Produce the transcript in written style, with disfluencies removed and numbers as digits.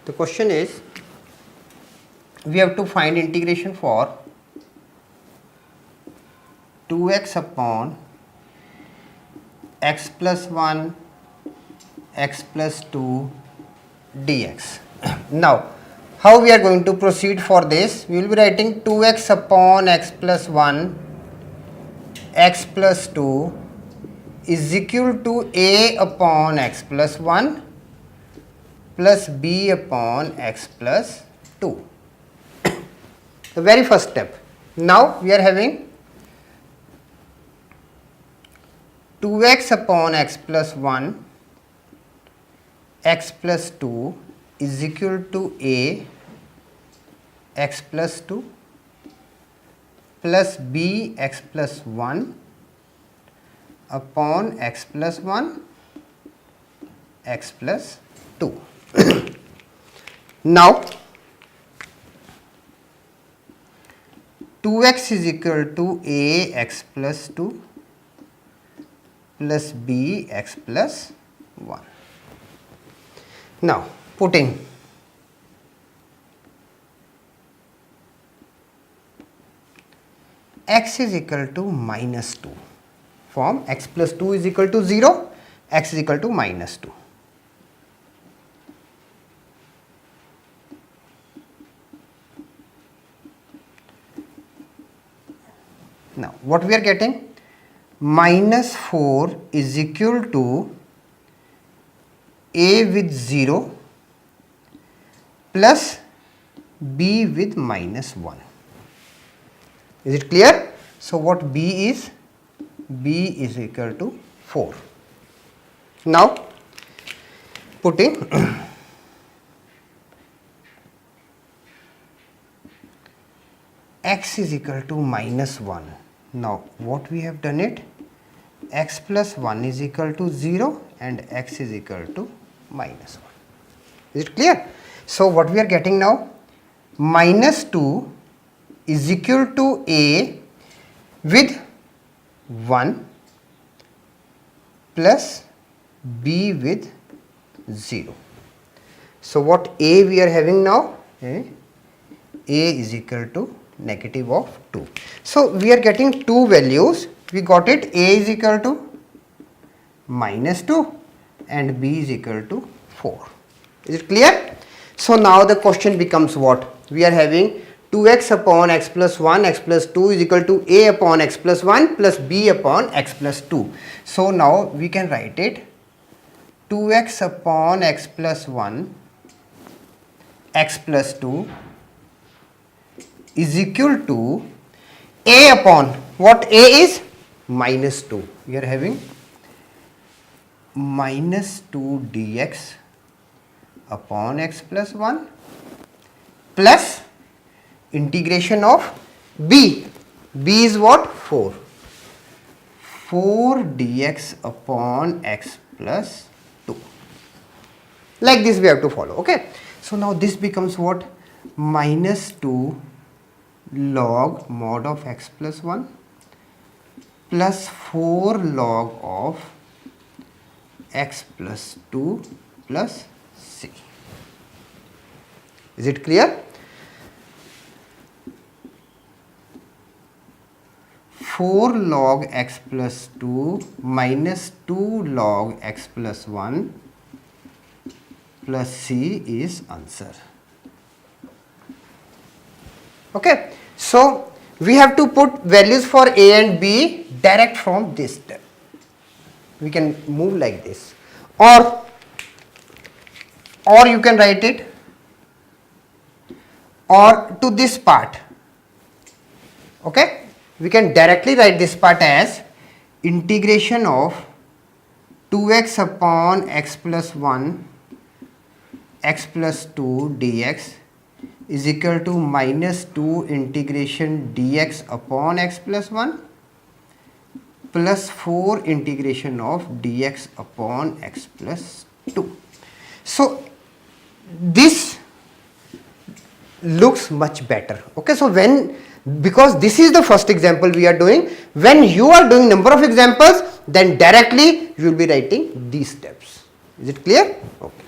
The question is, we have to find integration for 2x upon x plus 1 x plus 2 dx. Now, how we are going to proceed for this? We will be writing 2x upon x plus 1 x plus 2 is equal to a upon x plus 1 plus b upon x plus 2. The very first step. Now we are having 2x upon x plus 1 x plus 2 is equal to a x plus 2 plus b x plus 1 upon x plus 1 x plus 2. Now 2x is equal to a x plus 2 plus b x plus 1. Now putting x is equal to minus 2, from x plus 2 is equal to 0, x is equal to minus 2. Now what we are getting? Minus 4 is equal to a with 0 plus b with minus 1. Is it clear? So what b is? B is equal to 4. Now putting x is equal to minus 1. Now what we have done it? X plus 1 is equal to 0 and x is equal to minus 1. Is it clear? So what we are getting now? Minus 2 is equal to a with 1 plus b with 0. So what a we are having now? A is equal to negative of 2. So we are getting two values. We got it, a is equal to minus 2 and b is equal to 4. Is it clear? So now the question becomes what? We are having 2x upon x plus 1 x plus 2 is equal to a upon x plus 1 plus b upon x plus 2. So now we can write it 2x upon x plus 1 x plus 2 is equal to a upon what? A is minus 2. We are having minus 2 dx upon x plus 1 plus integration of b. B is what? 4. 4 dx upon x plus 2. Like this we have to follow. Okay. So now this becomes what? Minus 2 log mod of x plus 1 plus 4 log of x plus 2 plus c. Is it clear? 4 log x plus 2 minus 2 log x plus 1 plus c is answer. Okay. So we have to put values for a and b direct from this step. We can move like this, or you can write it or to this part. Okay, we can directly write this part as integration of 2x upon x plus 1 x plus 2 dx is equal to minus 2 integration dx upon x plus 1 plus 4 integration of dx upon x plus 2. So this looks much better. Okay, so because this is the first example we are doing, when you are doing number of examples, then directly you will be writing these steps. Is it clear? Okay.